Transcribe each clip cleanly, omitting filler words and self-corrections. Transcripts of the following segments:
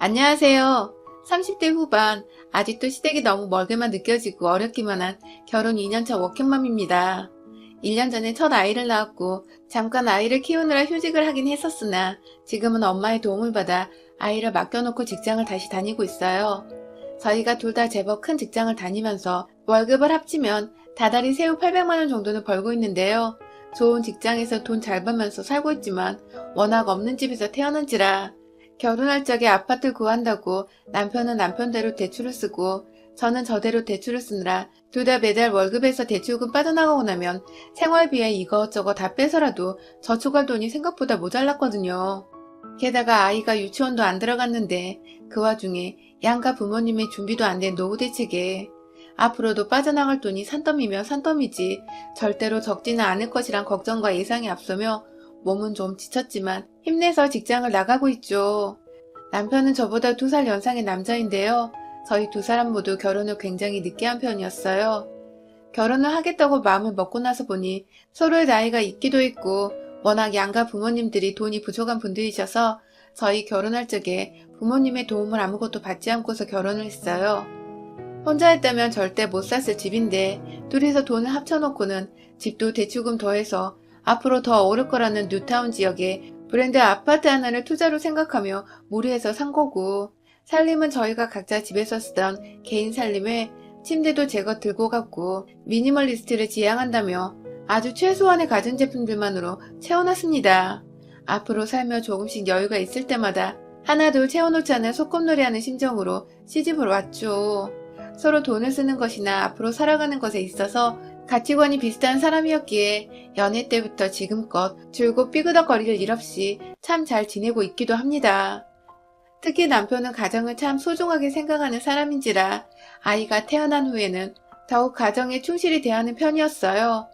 안녕하세요. 30대 후반, 아직도 시댁이 너무 멀게만 느껴지고 어렵기만 한 결혼 2년차 워킹맘입니다. 1년 전에 첫 아이를 낳았고 잠깐 아이를 키우느라 휴직을 하긴 했었으나 지금은 엄마의 도움을 받아 아이를 맡겨놓고 직장을 다시 다니고 있어요. 저희가 둘 다 제법 큰 직장을 다니면서 월급을 합치면 다달이 세후 800만 원 정도는 벌고 있는데요. 좋은 직장에서 돈 잘 벌면서 살고 있지만 워낙 없는 집에서 태어난지라 결혼할 적에 아파트를 구한다고 남편은 남편대로 대출을 쓰고 저는 저대로 대출을 쓰느라 둘 다 매달 월급에서 대출금 빠져나가고 나면 생활비에 이것저것 다 빼서라도 저축할 돈이 생각보다 모자랐거든요. 게다가 아이가 유치원도 안 들어갔는데 그 와중에 양가 부모님의 준비도 안 된 노후 대책에 앞으로도 빠져나갈 돈이 산더미며 산더미지 절대로 적지는 않을 것이란 걱정과 예상이 앞서며 몸은 좀 지쳤지만 힘내서 직장을 나가고 있죠. 남편은 저보다 2살 연상의 남자인데요. 저희 두 사람 모두 결혼을 굉장히 늦게 한 편이었어요. 결혼을 하겠다고 마음을 먹고 나서 보니 서로의 나이가 있기도 있고 워낙 양가 부모님들이 돈이 부족한 분들이셔서 저희 결혼할 적에 부모님의 도움을 아무것도 받지 않고서 결혼을 했어요. 혼자 했다면 절대 못 샀을 집인데 둘이서 돈을 합쳐놓고는 집도 대출금 더해서 앞으로 더 오를 거라는 뉴타운 지역에 브랜드 아파트 하나를 투자로 생각하며 무리해서 산 거고 살림은 저희가 각자 집에서 쓰던 개인 살림에 침대도 제거 들고 갔고 미니멀리스트를 지향한다며 아주 최소한의 가전제품들만으로 채워놨습니다. 앞으로 살며 조금씩 여유가 있을 때마다 하나둘 채워놓지 않을 소꿉놀이하는 심정으로 시집을 왔죠. 서로 돈을 쓰는 것이나 앞으로 살아가는 것에 있어서 가치관이 비슷한 사람이었기에 연애 때부터 지금껏 줄곧 삐그덕거릴 일 없이 참 잘 지내고 있기도 합니다. 특히 남편은 가정을 참 소중하게 생각하는 사람인지라 아이가 태어난 후에는 더욱 가정에 충실히 대하는 편이었어요.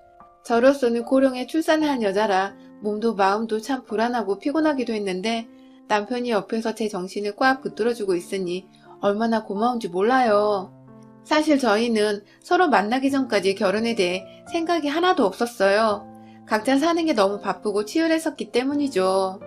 저로서는 고령에 출산한 여자라 몸도 마음도 참 불안하고 피곤하기도 했는데 남편이 옆에서 제 정신을 꽉 붙들어주고 있으니 얼마나 고마운지 몰라요. 사실 저희는 서로 만나기 전까지 결혼에 대해 생각이 하나도 없었어요. 각자 사는 게 너무 바쁘고 치열했었기 때문이죠.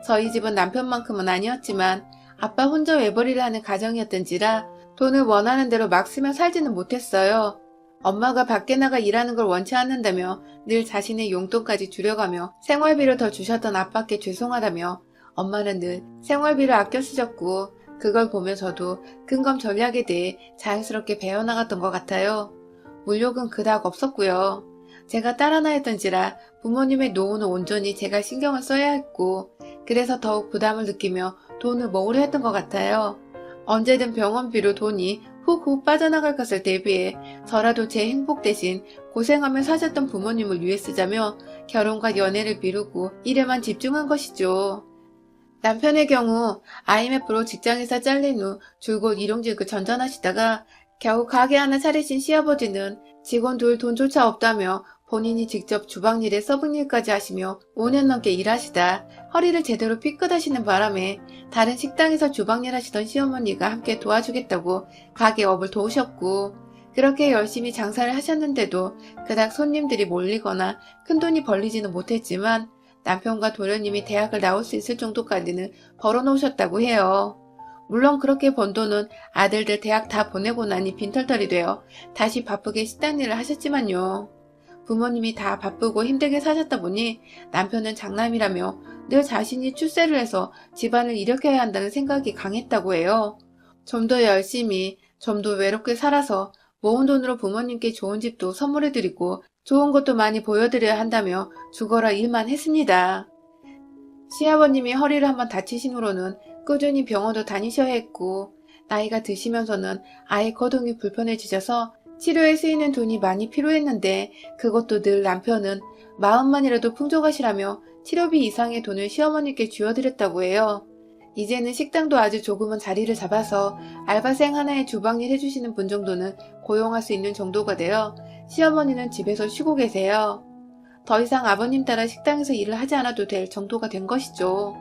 저희 집은 남편만큼은 아니었지만 아빠 혼자 외벌이를 하는 가정이었던지라 돈을 원하는 대로 막 쓰며 살지는 못했어요. 엄마가 밖에 나가 일하는 걸 원치 않는다며 늘 자신의 용돈까지 줄여가며 생활비를 더 주셨던 아빠께 죄송하다며 엄마는 늘 생활비를 아껴 쓰셨고 그걸 보며 저도 근검 전략에 대해 자연스럽게 배워나갔던 것 같아요. 물욕은 그닥 없었고요. 제가 딸 하나였던지라 부모님의 노후는 온전히 제가 신경을 써야 했고 그래서 더욱 부담을 느끼며 돈을 모으려 했던 것 같아요. 언제든 병원비로 돈이 훅훅 빠져나갈 것을 대비해 저라도 제 행복 대신 고생하며 사셨던 부모님을 위해 쓰자며 결혼과 연애를 미루고 일에만 집중한 것이죠. 남편의 경우 IMF로 직장에서 잘린 후 줄곧 일용직을 전전하시다가 겨우 가게 하나 차리신 시아버지는 직원 둘 돈조차 없다며 본인이 직접 주방일에 서빙일까지 하시며 5년 넘게 일하시다 허리를 제대로 삐끗하시는 바람에 다른 식당에서 주방일 하시던 시어머니가 함께 도와주겠다고 가게업을 도우셨고 그렇게 열심히 장사를 하셨는데도 그닥 손님들이 몰리거나 큰돈이 벌리지는 못했지만 남편과 도련님이 대학을 나올 수 있을 정도까지는 벌어놓으셨다고 해요. 물론 그렇게 번 돈은 아들들 대학 다 보내고 나니 빈털털이 되어 다시 바쁘게 식당 일을 하셨지만요. 부모님이 다 바쁘고 힘들게 사셨다 보니 남편은 장남이라며 늘 자신이 출세를 해서 집안을 일으켜야 한다는 생각이 강했다고 해요. 좀 더 열심히, 좀 더 외롭게 살아서 모은 돈으로 부모님께 좋은 집도 선물해드리고 좋은 것도 많이 보여드려야 한다며 죽어라 일만 했습니다. 시아버님이 허리를 한번 다치신 후로는 꾸준히 병원도 다니셔야 했고 나이가 드시면서는 아예 거동이 불편해지셔서 치료에 쓰이는 돈이 많이 필요했는데 그것도 늘 남편은 마음만이라도 풍족하시라며 치료비 이상의 돈을 시어머니께 쥐어드렸다고 해요. 이제는 식당도 아주 조금은 자리를 잡아서 알바생 하나의 주방일 해주시는 분 정도는 고용할 수 있는 정도가 되어 시어머니는 집에서 쉬고 계세요. 더 이상 아버님 따라 식당에서 일을 하지 않아도 될 정도가 된 것이죠.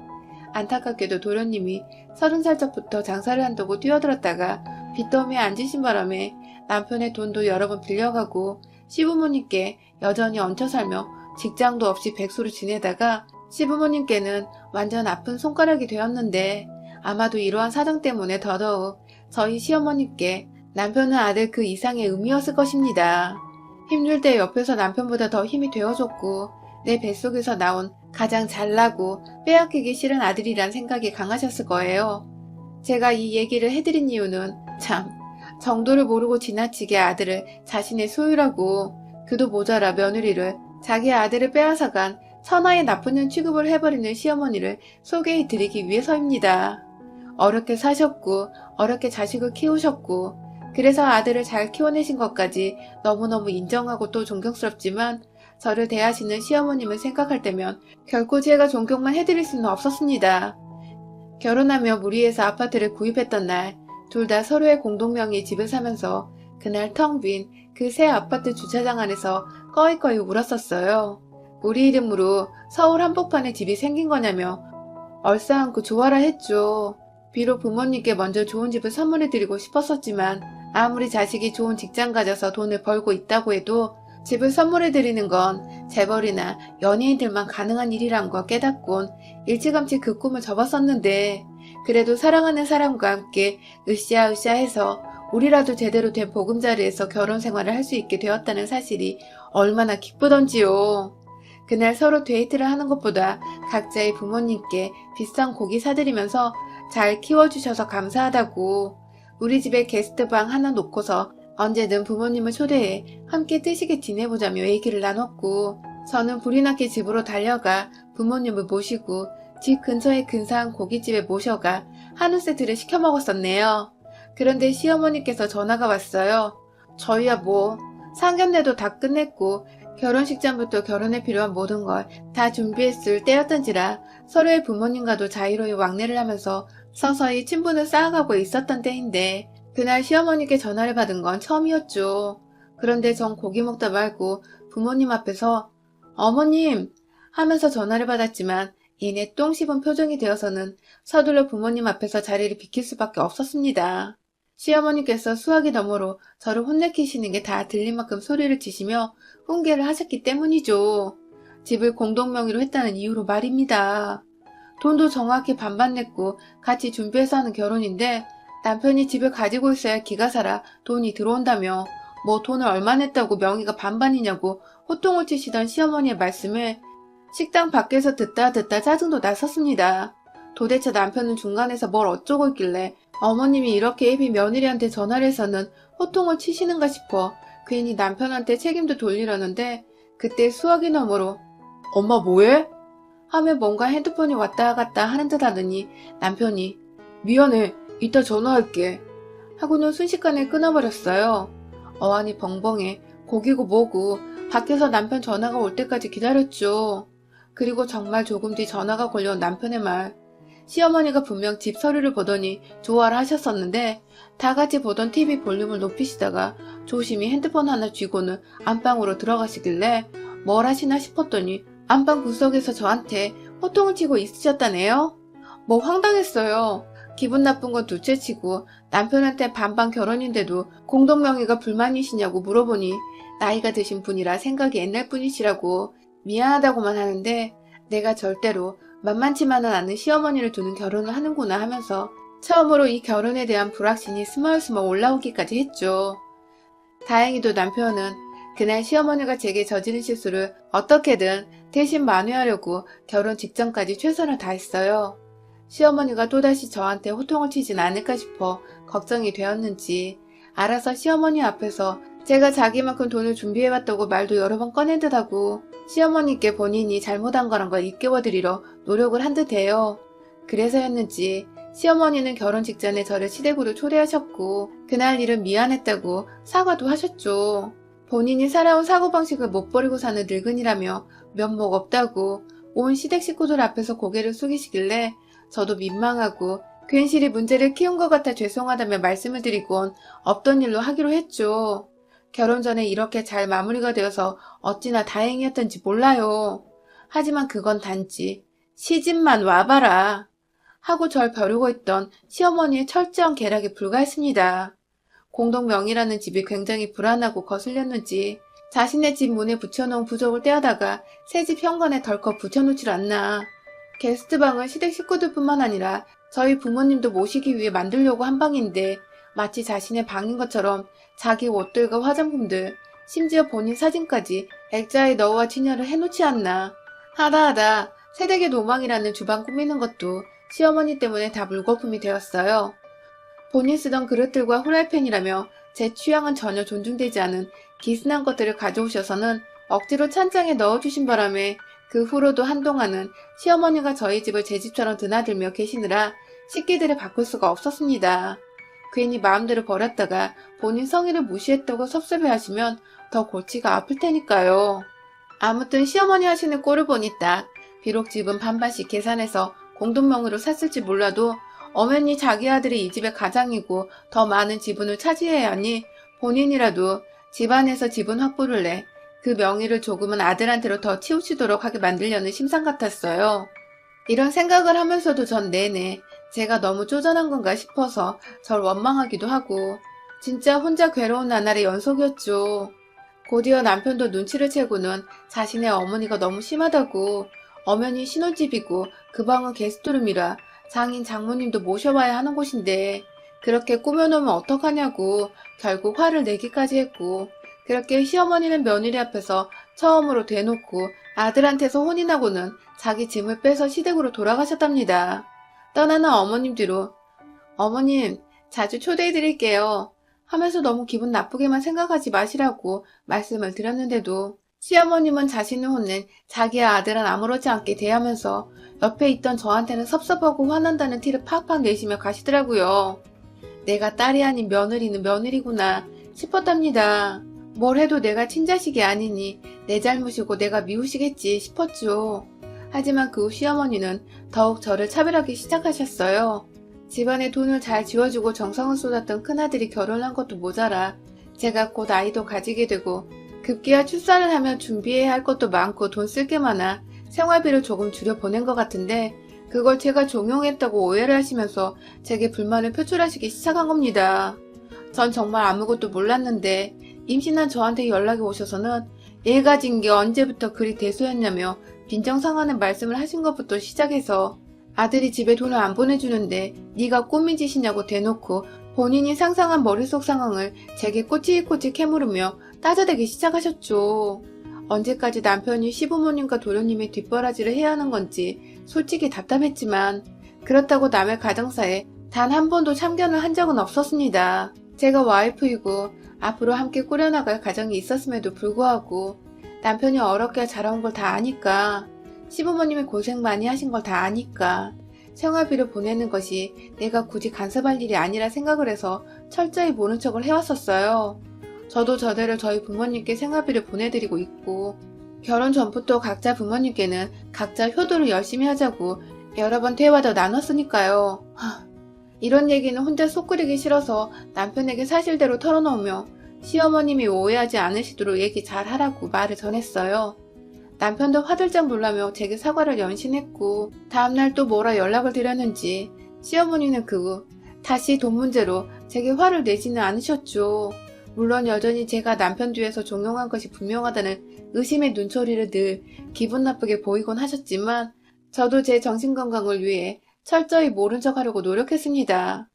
안타깝게도 도련님이 30살적부터 장사를 한다고 뛰어들었다가 빚더미에 앉으신 바람에 남편의 돈도 여러 번 빌려가고 시부모님께 여전히 얹혀 살며 직장도 없이 백수로 지내다가 시부모님께는 완전 아픈 손가락이 되었는데 아마도 이러한 사정 때문에 더더욱 저희 시어머님께 남편은 아들 그 이상의 의미였을 것입니다. 힘들 때 옆에서 남편보다 더 힘이 되어줬고 내 뱃속에서 나온 가장 잘나고 빼앗기기 싫은 아들이란 생각이 강하셨을 거예요. 제가 이 얘기를 해드린 이유는 참 정도를 모르고 지나치게 아들을 자신의 소유라고 그도 모자라 며느리를 자기 아들을 빼앗아간 천하의 나쁜 년 취급을 해버리는 시어머니를 소개해드리기 위해서입니다. 어렵게 사셨고 어렵게 자식을 키우셨고 그래서 아들을 잘 키워내신 것까지 너무너무 인정하고 또 존경스럽지만 저를 대하시는 시어머님을 생각할 때면 결코 제가 존경만 해드릴 수는 없었습니다. 결혼하며 무리해서 아파트를 구입했던 날 둘 다 서로의 공동명의 집을 사면서 그날 텅 빈 그 새 아파트 주차장 안에서 꺼이꺼이 울었었어요. 우리 이름으로 서울 한복판에 집이 생긴 거냐며 얼싸안고 좋아라 했죠. 비록 부모님께 먼저 좋은 집을 선물해드리고 싶었었지만 아무리 자식이 좋은 직장 가져서 돈을 벌고 있다고 해도 집을 선물해드리는 건 재벌이나 연예인들만 가능한 일이란 거 깨닫곤 일찌감치 그 꿈을 접었었는데 그래도 사랑하는 사람과 함께 으쌰으쌰 해서 우리라도 제대로 된 보금자리에서 결혼 생활을 할 수 있게 되었다는 사실이 얼마나 기쁘던지요. 그날 서로 데이트를 하는 것보다 각자의 부모님께 비싼 고기 사드리면서 잘 키워주셔서 감사하다고 우리 집에 게스트방 하나 놓고서 언제든 부모님을 초대해 함께 뜨시게 지내보자며 얘기를 나눴고 저는 불이 나게 집으로 달려가 부모님을 모시고 집 근처의 근사한 고깃집에 모셔가 한우 세트를 시켜 먹었었네요. 그런데 시어머니께서 전화가 왔어요. 저희야 뭐 상견례도 다 끝냈고 결혼식장부터 결혼에 필요한 모든 걸 다 준비했을 때였던지라 서로의 부모님과도 자유로이 왕래를 하면서 서서히 친분을 쌓아가고 있었던 때인데 그날 시어머니께 전화를 받은 건 처음이었죠. 그런데 전 고기 먹다 말고 부모님 앞에서 어머님 하면서 전화를 받았지만 이내 똥 씹은 표정이 되어서는 서둘러 부모님 앞에서 자리를 비킬 수밖에 없었습니다. 시어머니께서 수화기 너머로 저를 혼내키시는 게 다 들릴 만큼 소리를 치시며 훈계를 하셨기 때문이죠. 집을 공동명의로 했다는 이유로 말입니다. 돈도 정확히 반반 냈고 같이 준비해서 하는 결혼인데 남편이 집을 가지고 있어야 기가 살아 돈이 들어온다며 뭐 돈을 얼마 냈다고 명의가 반반이냐고 호통을 치시던 시어머니의 말씀을 식당 밖에서 듣다 짜증도 났었습니다. 도대체 남편은 중간에서 뭘 어쩌고 있길래 어머님이 이렇게 애비 며느리한테 전화를 해서는 호통을 치시는가 싶어 괜히 남편한테 책임도 돌리려는데 그때 수화기 너머로 엄마 뭐해? 하며 뭔가 핸드폰이 왔다 갔다 하는 듯 하더니 남편이 미안해 이따 전화할게 하고는 순식간에 끊어버렸어요. 어안이 벙벙해 고기고 뭐고 밖에서 남편 전화가 올 때까지 기다렸죠. 그리고 정말 조금 뒤 전화가 걸려온 남편의 말. 시어머니가 분명 집 서류를 보더니 좋아를 하셨었는데 다 같이 보던 TV 볼륨을 높이시다가 조심히 핸드폰 하나 쥐고는 안방으로 들어가시길래 뭘 하시나 싶었더니 안방 구석에서 저한테 호통을 치고 있으셨다네요. 뭐 황당했어요. 기분 나쁜 건 둘째치고 남편한테 반반 결혼인데도 공동명의가 불만이시냐고 물어보니 나이가 드신 분이라 생각이 옛날 분이시라고 미안하다고만 하는데 내가 절대로 만만치만은 않은 시어머니를 두는 결혼을 하는구나 하면서 처음으로 이 결혼에 대한 불확신이 스멀스멀 올라오기까지 했죠. 다행히도 남편은 그날 시어머니가 제게 저지른 실수를 어떻게든 대신 만회하려고 결혼 직전까지 최선을 다했어요. 시어머니가 또다시 저한테 호통을 치진 않을까 싶어 걱정이 되었는지 알아서 시어머니 앞에서 제가 자기만큼 돈을 준비해왔다고 말도 여러 번 꺼낸 듯하고 시어머니께 본인이 잘못한 거란 걸 일깨워드리려 노력을 한 듯해요. 그래서였는지 시어머니는 결혼 직전에 저를 시댁으로 초대하셨고 그날 일은 미안했다고 사과도 하셨죠. 본인이 살아온 사고방식을 못 버리고 사는 늙은이라며 면목 없다고 온 시댁 식구들 앞에서 고개를 숙이시길래 저도 민망하고 괜시리 문제를 키운 것 같아 죄송하다며 말씀을 드리곤 없던 일로 하기로 했죠. 결혼 전에 이렇게 잘 마무리가 되어서 어찌나 다행이었던지 몰라요. 하지만 그건 단지 시집만 와봐라 하고 절 벼르고 있던 시어머니의 철저한 계략에 불과했습니다. 공동명의라는 집이 굉장히 불안하고 거슬렸는지 자신의 집 문에 붙여놓은 부적을 떼어다가 새 집 현관에 덜컥 붙여놓질 않나. 게스트방은 시댁 식구들뿐만 아니라 저희 부모님도 모시기 위해 만들려고 한 방인데 마치 자신의 방인 것처럼 자기 옷들과 화장품들, 심지어 본인 사진까지 액자에 넣어와 진열을 해놓지 않나. 하다하다 새댁의 로망이라는 주방 꾸미는 것도 시어머니 때문에 다 물거품이 되었어요. 본인 쓰던 그릇들과 후라이팬이라며 제 취향은 전혀 존중되지 않은 기스난 것들을 가져오셔서는 억지로 찬장에 넣어주신 바람에 그 후로도 한동안은 시어머니가 저희 집을 제 집처럼 드나들며 계시느라 식기들을 바꿀 수가 없었습니다. 괜히 마음대로 버렸다가 본인 성의를 무시했다고 섭섭해하시면 더 골치가 아플 테니까요. 아무튼 시어머니 하시는 꼴을 보니 딱 비록 집은 반반씩 계산해서 공동명의로 샀을지 몰라도 엄연히 자기 아들이 이 집의 가장이고 더 많은 지분을 차지해야 하니 본인이라도 집안에서 지분 확보를 내 그 명의를 조금은 아들한테로 더 치우치도록 하게 만들려는 심상 같았어요. 이런 생각을 하면서도 전 내내 제가 너무 쪼잔한 건가 싶어서 절 원망하기도 하고 진짜 혼자 괴로운 나날의 연속이었죠. 곧이어 남편도 눈치를 채고는 자신의 어머니가 너무 심하다고 엄연히 신혼집이고 그 방은 게스트룸이라 장인 장모님도 모셔봐야 하는 곳인데 그렇게 꾸며놓으면 어떡하냐고 결국 화를 내기까지 했고 그렇게 시어머니는 며느리 앞에서 처음으로 대놓고 아들한테서 혼이 나고는 자기 짐을 빼서 시댁으로 돌아가셨답니다. 떠나는 어머님 뒤로 어머님 자주 초대해드릴게요 하면서 너무 기분 나쁘게만 생각하지 마시라고 말씀을 드렸는데도 시어머님은 자신을 혼낸 자기의 아들은 아무렇지 않게 대하면서 옆에 있던 저한테는 섭섭하고 화난다는 티를 팍팍 내시며 가시더라고요. 내가 딸이 아닌 며느리는 며느리구나 싶었답니다. 뭘 해도 내가 친자식이 아니니 내 잘못이고 내가 미우시겠지 싶었죠. 하지만 그 후 시어머니는 더욱 저를 차별하기 시작하셨어요. 집안에 돈을 잘 지어주고 정성을 쏟았던 큰아들이 결혼한 것도 모자라 제가 곧 아이도 가지게 되고 급기야 출산을 하면 준비해야 할 것도 많고 돈 쓸 게 많아 생활비를 조금 줄여 보낸 것 같은데 그걸 제가 종용했다고 오해를 하시면서 제게 불만을 표출하시기 시작한 겁니다. 전 정말 아무것도 몰랐는데 임신한 저한테 연락이 오셔서는 애 가진 게 언제부터 그리 대소였냐며 빈정상하는 말씀을 하신 것부터 시작해서 아들이 집에 돈을 안 보내주는데 네가 꾸민 짓이냐고 대놓고 본인이 상상한 머릿속 상황을 제게 꼬치꼬치 캐물으며 따져대기 시작하셨죠. 언제까지 남편이 시부모님과 도련님의 뒷바라지를 해야 하는 건지 솔직히 답답했지만 그렇다고 남의 가정사에 단 한 번도 참견을 한 적은 없었습니다. 제가 와이프이고 앞으로 함께 꾸려나갈 가정이 있었음에도 불구하고 남편이 어렵게 자라온 걸 다 아니까 시부모님이 고생 많이 하신 걸 다 아니까 생활비를 보내는 것이 내가 굳이 간섭할 일이 아니라 생각을 해서 철저히 모른 척을 해왔었어요. 저도 저대로 저희 부모님께 생활비를 보내드리고 있고 결혼 전부터 각자 부모님께는 각자 효도를 열심히 하자고 여러 번 대화도 나눴으니까요. 이런 얘기는 혼자 속 끓이기 싫어서 남편에게 사실대로 털어놓으며 시어머님이 오해하지 않으시도록 얘기 잘 하라고 말을 전했어요. 남편도 화들짝 놀라며 제게 사과를 연신했고 다음날 또 뭐라 연락을 드렸는지 시어머니는 그 후 다시 돈 문제로 제게 화를 내지는 않으셨죠. 물론 여전히 제가 남편 뒤에서 종용한 것이 분명하다는 의심의 눈초리를 늘 기분 나쁘게 보이곤 하셨지만 저도 제 정신건강을 위해 철저히 모른 척 하려고 노력했습니다.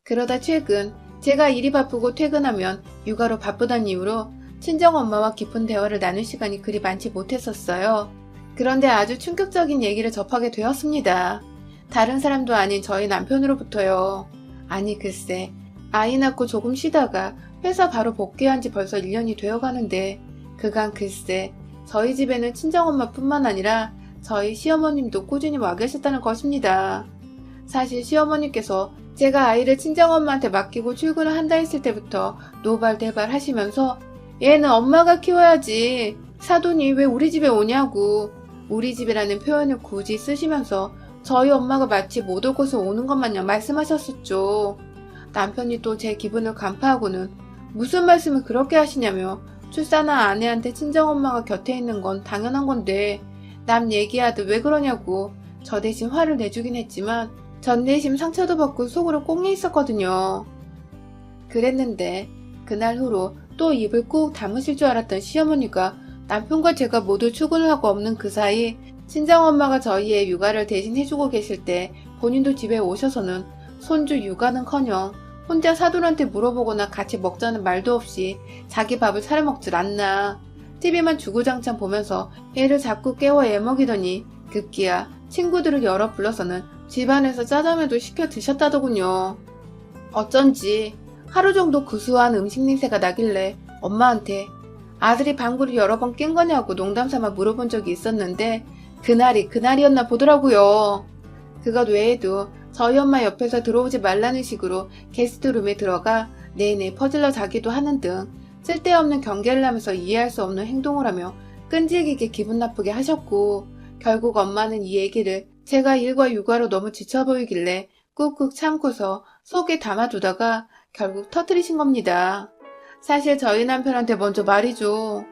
그러다 최근 제가 일이 바쁘고 퇴근하면 육아로 바쁘다는 이유로 친정엄마와 깊은 대화를 나눌 시간이 그리 많지 못했었어요. 그런데 아주 충격적인 얘기를 접하게 되었습니다. 다른 사람도 아닌 저희 남편으로부터요. 아니 글쎄 아이 낳고 조금 쉬다가 회사 바로 복귀한 지 벌써 1년이 되어가는데 그간 글쎄 저희 집에는 친정엄마뿐만 아니라 저희 시어머님도 꾸준히 와 계셨다는 것입니다. 사실 시어머님께서 제가 아이를 친정엄마한테 맡기고 출근을 한다 했을 때부터 노발대발 하시면서 얘는 엄마가 키워야지 사돈이 왜 우리 집에 오냐고 우리 집이라는 표현을 굳이 쓰시면서 저희 엄마가 마치 못 올 곳에 오는 것 마냥 말씀하셨었죠. 남편이 또 제 기분을 간파하고는 무슨 말씀을 그렇게 하시냐며 출산한 아내한테 친정엄마가 곁에 있는 건 당연한 건데 남 얘기하듯 왜 그러냐고 저 대신 화를 내주긴 했지만 전 내심 상처도 받고 속으로 꽁해 있었거든요. 그랬는데 그날 후로 또 입을 꾹 다무실 줄 알았던 시어머니가 남편과 제가 모두 출근을 하고 없는 그 사이 친정엄마가 저희의 육아를 대신 해주고 계실 때 본인도 집에 오셔서는 손주 육아는커녕 혼자 사돈한테 물어보거나 같이 먹자는 말도 없이 자기 밥을 차려 먹질 않나. TV만 주구장창 보면서 애를 자꾸 깨워 애먹이더니 급기야 친구들을 여러 불러서는 집안에서 짜장면도 시켜 드셨다더군요. 어쩐지 하루 정도 구수한 음식 냄새가 나길래 엄마한테 아들이 방구를 여러 번 낀 거냐고 농담삼아 물어본 적이 있었는데 그날이었나 보더라고요. 그것 외에도 저희 엄마 옆에서 들어오지 말라는 식으로 게스트룸에 들어가 내내 퍼질러 자기도 하는 등 쓸데없는 경계를 하면서 이해할 수 없는 행동을 하며 끈질기게 기분 나쁘게 하셨고, 결국 엄마는 이 얘기를 제가 일과 육아로 너무 지쳐 보이길래 꾹꾹 참고서 속에 담아두다가 결국 터뜨리신 겁니다. 사실 저희 남편한테 먼저 말이죠.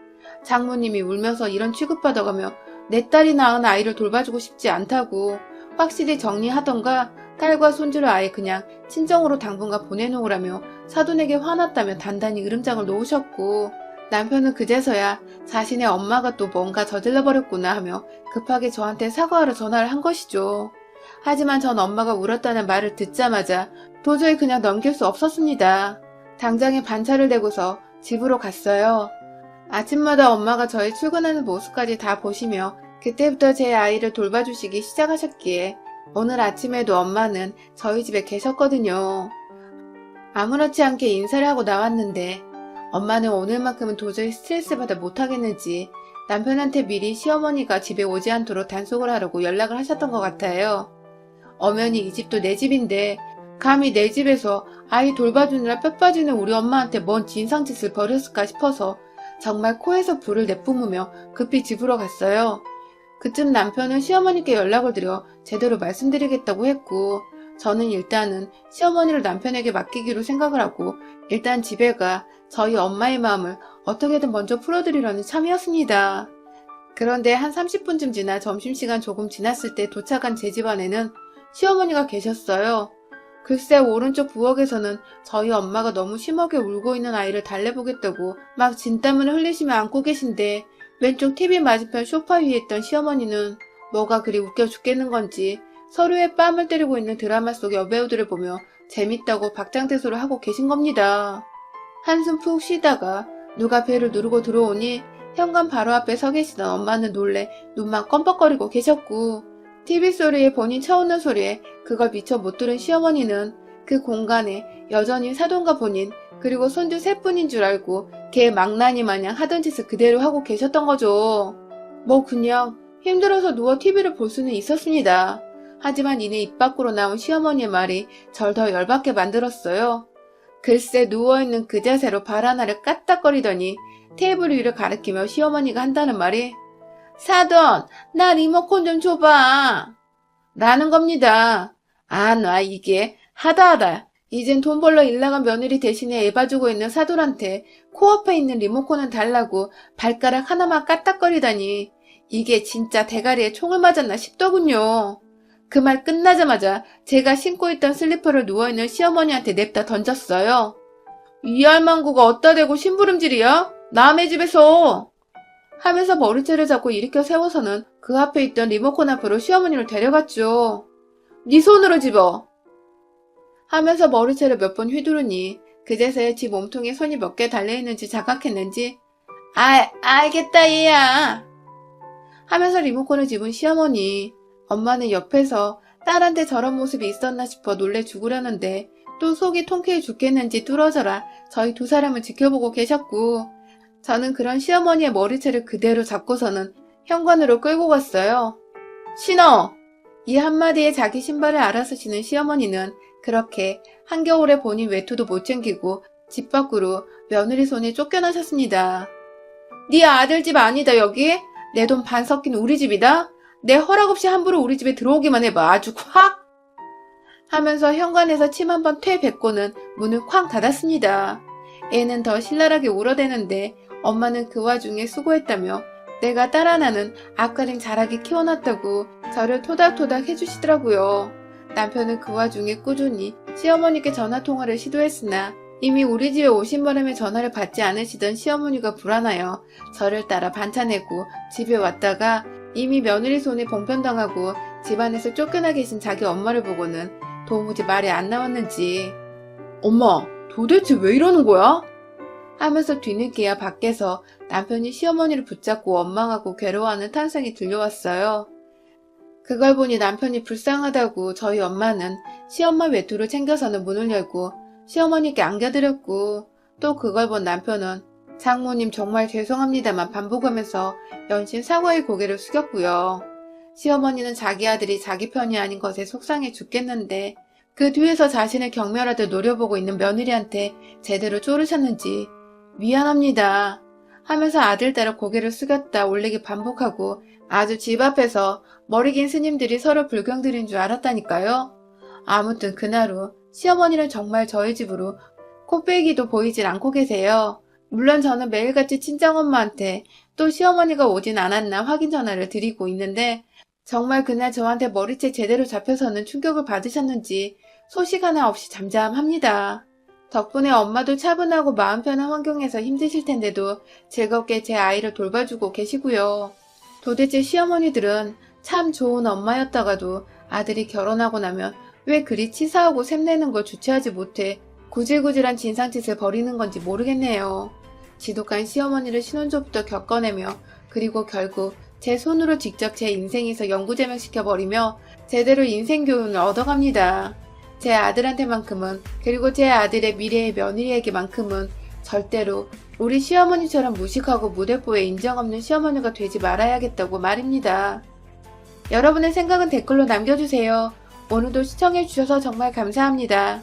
장모님이 울면서 이런 취급받아가며 내 딸이 낳은 아이를 돌봐주고 싶지 않다고 확실히 정리하던가 딸과 손주를 아예 그냥 친정으로 당분간 보내놓으라며 사돈에게 화났다며 단단히 으름장을 놓으셨고, 남편은 그제서야 자신의 엄마가 또 뭔가 저질러버렸구나 하며 급하게 저한테 사과하러 전화를 한 것이죠. 하지만 전 엄마가 울었다는 말을 듣자마자 도저히 그냥 넘길 수 없었습니다. 당장에 반차를 대고서 집으로 갔어요. 아침마다 엄마가 저희 출근하는 모습까지 다 보시며 그때부터 제 아이를 돌봐주시기 시작하셨기에 오늘 아침에도 엄마는 저희 집에 계셨거든요. 아무렇지 않게 인사를 하고 나왔는데 엄마는 오늘만큼은 도저히 스트레스 받아 못하겠는지 남편한테 미리 시어머니가 집에 오지 않도록 단속을 하려고 연락을 하셨던 것 같아요. 엄연히 이 집도 내 집인데 감히 내 집에서 아이 돌봐주느라 뼈 빠지는 우리 엄마한테 뭔 진상짓을 벌였을까 싶어서 정말 코에서 불을 내뿜으며 급히 집으로 갔어요. 그쯤 남편은 시어머니께 연락을 드려 제대로 말씀드리겠다고 했고, 저는 일단은 시어머니를 남편에게 맡기기로 생각을 하고 일단 집에 가 저희 엄마의 마음을 어떻게든 먼저 풀어드리려는 참이었습니다. 그런데 한 30분쯤 지나 점심시간 조금 지났을 때 도착한 제 집안에는 시어머니가 계셨어요. 글쎄 오른쪽 부엌에서는 저희 엄마가 너무 심하게 울고 있는 아이를 달래보겠다고 막 진땀을 흘리시며 안고 계신데, 왼쪽 TV 맞은편 소파 위에 있던 시어머니는 뭐가 그리 웃겨 죽겠는 건지 서로의 뺨을 때리고 있는 드라마 속 여배우들을 보며 재밌다고 박장대소를 하고 계신 겁니다. 한숨 푹 쉬다가 누가 배를 누르고 들어오니 현관 바로 앞에 서 계시던 엄마는 놀래 눈만 껌뻑거리고 계셨고, TV 소리에 본인 쳐오는 소리에 그걸 미처 못 들은 시어머니는 그 공간에 여전히 사돈과 본인 그리고 손주 셋뿐인 줄 알고 개 망나니 마냥 하던 짓을 그대로 하고 계셨던 거죠. 뭐 그냥 힘들어서 누워 TV를 볼 수는 있었습니다. 하지만 이내 입 밖으로 나온 시어머니의 말이 절 더 열받게 만들었어요. 글쎄 누워있는 그 자세로 발 하나를 까딱거리더니 테이블 위를 가리키며 시어머니가 한다는 말이 사돈, 나 리모컨 좀 줘봐 라는 겁니다. 아, 나 이게 하다하다. 이젠 돈 벌러 일 나간 며느리 대신에 애 봐주고 있는 사돈한테 코앞에 있는 리모컨은 달라고 발가락 하나만 까딱거리다니 이게 진짜 대가리에 총을 맞았나 싶더군요. 그 말 끝나자마자 제가 신고 있던 슬리퍼를 누워있는 시어머니한테 냅다 던졌어요. 이 할망구가 어디다 대고 심부름질이야? 남의 집에서! 하면서 머리채를 잡고 일으켜 세워서는 그 앞에 있던 리모컨 앞으로 시어머니를 데려갔죠. 네 손으로 집어! 하면서 머리채를 몇 번 휘두르니 그제서야 지 몸통에 손이 몇 개 달려있는지 자각했는지 알겠다 얘야 하면서 리모컨을 집은 시어머니. 엄마는 옆에서 딸한테 저런 모습이 있었나 싶어 놀래 죽으려는데 또 속이 통쾌해 죽겠는지 뚫어져라 저희 두 사람을 지켜보고 계셨고, 저는 그런 시어머니의 머리채를 그대로 잡고서는 현관으로 끌고 갔어요. 신어! 이 한마디에 자기 신발을 알아서 신은 시어머니는 그렇게 한겨울에 본인 외투도 못 챙기고 집 밖으로 며느리 손에 쫓겨나셨습니다. 네 아들 집 아니다 여기? 내 돈 반 섞인 우리 집이다? 내 허락 없이 함부로 우리 집에 들어오기만 해봐 아주 확! 하면서 현관에서 침 한번 퇴 뱉고는 문을 쾅 닫았습니다. 애는 더 신랄하게 울어대는데 엄마는 그 와중에 수고했다며 내가 딸 하나는 아까는 잘하게 키워놨다고 저를 토닥토닥 해주시더라고요. 남편은 그 와중에 꾸준히 시어머니께 전화통화를 시도했으나 이미 우리 집에 오신 바람에 전화를 받지 않으시던 시어머니가 불안하여 저를 따라 반차 내고 집에 왔다가 이미 며느리 손에 봉편당하고 집안에서 쫓겨나 계신 자기 엄마를 보고는 도무지 말이 안 나왔는지 엄마, 도대체 왜 이러는 거야? 하면서 뒤늦게야 밖에서 남편이 시어머니를 붙잡고 원망하고 괴로워하는 탄성이 들려왔어요. 그걸 보니 남편이 불쌍하다고 저희 엄마는 시엄마 외투를 챙겨서는 문을 열고 시어머니께 안겨드렸고, 또 그걸 본 남편은 장모님 정말 죄송합니다만 반복하면서 연신 사과의 고개를 숙였고요. 시어머니는 자기 아들이 자기 편이 아닌 것에 속상해 죽겠는데 그 뒤에서 자신을 경멸하듯 노려보고 있는 며느리한테 제대로 쪼르셨는지 미안합니다 하면서 아들 따라 고개를 숙였다 올리기 반복하고 아주 집 앞에서 머리 긴 스님들이 서로 불경들인 줄 알았다니까요. 아무튼 그날 후 시어머니는 정말 저희 집으로 코빼기도 보이질 않고 계세요. 물론 저는 매일같이 친정엄마한테 또 시어머니가 오진 않았나 확인 전화를 드리고 있는데 정말 그날 저한테 머리채 제대로 잡혀서는 충격을 받으셨는지 소식 하나 없이 잠잠합니다. 덕분에 엄마도 차분하고 마음 편한 환경에서 힘드실 텐데도 즐겁게 제 아이를 돌봐주고 계시고요. 도대체 시어머니들은 참 좋은 엄마였다가도 아들이 결혼하고 나면 왜 그리 치사하고 샘내는 걸 주체하지 못해 구질구질한 진상짓을 벌이는 건지 모르겠네요. 지독한 시어머니를 신혼초부터 겪어내며 그리고 결국 제 손으로 직접 제 인생에서 영구제명시켜버리며 제대로 인생교훈을 얻어갑니다. 제 아들한테만큼은 그리고 제 아들의 미래의 며느리에게만큼은 절대로 우리 시어머니처럼 무식하고 무대뽀에 인정 없는 시어머니가 되지 말아야겠다고 말입니다. 여러분의 생각은 댓글로 남겨주세요. 오늘도 시청해주셔서 정말 감사합니다.